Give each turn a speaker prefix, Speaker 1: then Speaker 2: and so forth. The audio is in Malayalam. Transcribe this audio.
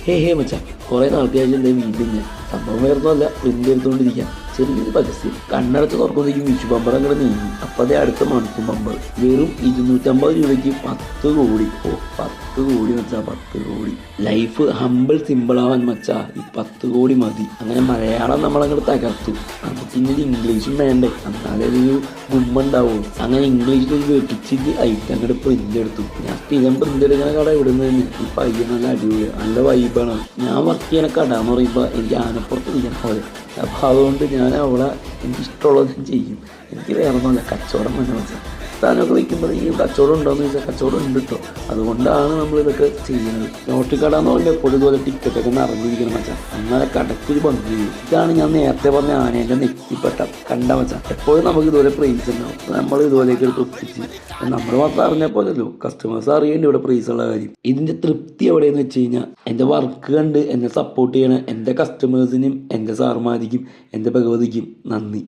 Speaker 1: ഹേ മച്ചാ, കുറേ നാൾക്ക് ശേഷം എൻ്റെ വീട്ടിൽ ഞാൻ സംഭവം വേറൊന്നുമല്ല, പ്രിന്റ് എടുത്തുകൊണ്ടിരിക്കാം. ചെറിയൊരു പരസ്യം കണ്ണടച്ച് തുറക്കുമ്പോഴേക്കും വിഷു ബമ്പർ അങ്ങനെ നീങ്ങി. അപ്പം അതേ അടുത്ത മൺസൂൺ ബമ്പർ വെറും 250 രൂപയ്ക്ക് 10 കോടി. 10 കോടി മച്ചാ, 10 കോടി. ലൈഫ് ഹമ്പിൾ സിമ്പിളാവാൻ മച്ചാ ഈ 10 കോടി മതി. അങ്ങനെ മലയാളം നമ്മളങ്ങോട്ട് തകർത്തു. നമുക്ക് ഇങ്ങനെ ഇംഗ്ലീഷും വേണ്ടേ, എന്നാലേ ഒരു ഗുമ്മുണ്ടാവുള്ളൂ. അങ്ങനെ ഇംഗ്ലീഷിൽ ഒരു വെട്ടിച്ചിട്ട് ഐറ്റം അങ്ങോട്ട് പ്രിന്റ് എടുത്തു. ഞാൻ സ്ഥിരം പ്രിന്റ് എടുക്കുന്ന കട ഇവിടുന്ന് തന്നെ. ഈ പയ്യൻ നല്ല അടിപൊളി, നല്ല വൈബാണ്. ഞാൻ വർക്ക് ചെയ്യണ കട എന്ന് പറയുമ്പോൾ എനിക്ക് ആനപ്പുറത്ത് ഇരിക്കാൻ പോലെ. അപ്പോൾ അതുകൊണ്ട് ഞാൻ അവിടെ എനിക്കിഷ്ടമുള്ളത് ഞാൻ ചെയ്യും. എനിക്ക് വേറെ ഒന്നുമല്ല, കച്ചവടം തന്നെ വെച്ചാൽ സ്ഥാനമൊക്കെ വയ്ക്കുമ്പോൾ ഈ കച്ചവടം ഉണ്ടോയെന്ന് ചോദിച്ചാൽ കച്ചവടം ഉണ്ട് കേട്ടോ. അതുകൊണ്ടാണ് നമ്മളിതൊക്കെ ചെയ്യുന്നത്. ലോട്ടറി കട എന്ന് പറയുമ്പോൾ എപ്പോഴും ഇതുപോലെ ടിക്കറ്റൊക്കെ നിറഞ്ഞിരിക്കണം മച്ചാൻ, എന്നാലെ കടക്കൊരു ഭംഗി. ഇതാണ് ഞാൻ നേരത്തെ പറഞ്ഞ ആനേൻ്റെ നെറ്റിപ്പെട്ട കണ്ട മച്ചാൻ. എപ്പോഴും നമുക്ക് ഇതുപോലെ പ്രൈസ് ഉണ്ടാവും. നമ്മൾ ഇതുപോലെയൊക്കെ എടുത്ത് ഒപ്പിച്ച് നമ്മൾ മാത്രം അറിഞ്ഞാൽ പോലല്ലോ, കസ്റ്റമേഴ്സ് അറിയേണ്ടി ഇവിടെ പ്രൈസ് ഉള്ള കാര്യം. ഇതിൻ്റെ തൃപ്തി എവിടെയെന്ന് വെച്ച് കഴിഞ്ഞാൽ എൻ്റെ വർക്ക് കണ്ട് എന്നെ സപ്പോർട്ട് ചെയ്യണ എൻ്റെ കസ്റ്റമേഴ്സിനും എൻ്റെ സാർമാരിക്കും എൻ്റെ ഭഗവതിക്കും നന്ദി.